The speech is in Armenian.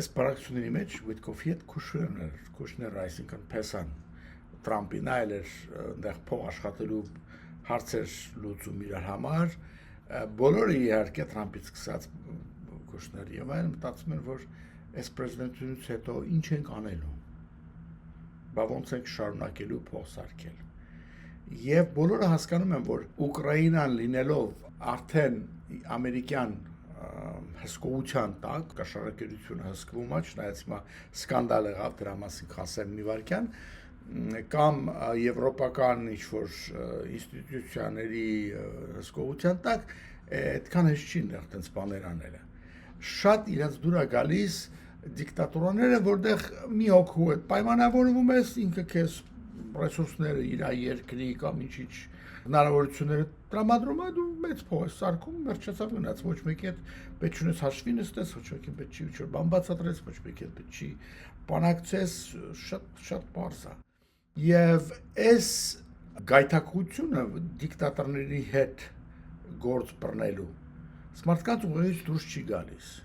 Այս բանակցությունների մեջ Վիտկոֆի հետ Քուշներն այսինքն Փեսան Տրամպին այլ էր այնտեղ փող աշխատելու հարցեր լուծում իրար համար, բոլորը իհարկե Տրամպից սկսած Քուշներ եւ այլն մտածում են, որ այս պրեզիդենտությունից հետո ինչ ենք անելու, բա ոնց ենք շարունակելու փող սարքել։ Եվ բոլորը հասկանում են, որ Ուկրաինան լինելով արդեն ամերիկյան հսկողության տակ, կաշառակերությունը հսկվում է, չնայած հիմա սկանդալ եղավ, դրա մասին կխասեմ մի վարքյան, կամ եվրոպական ինչ-որ ինստիտուցիաների հսկողության տակ, այդքան հեշտ չի այնտեղ տենց բաներ անելը։ Շատ իրաց դուր է գալիս դիկտատորները, որտեղ մի հոգու հետ պայմանավորվում ես, ինքը քեզ ռեսուրսները իր երկրի կամ ինչ-ինչ հնարավորությունները տրամադրում է, դու մեծ փող ես սարքում, վերջացավ գնաց, ոչ մեկի հետ պետք չունես հաշվի նստես, ոչ մեկին պետք չի ինչ-որ բան բացատրես, ոչ մեկի հետ պետք չի բանակցես, շատ պարզ է։ Եվ այս գայթակղությունը դիկտատորների հետ գործ բռնելու մարդկանց ուղղից դուրս չի գալիս։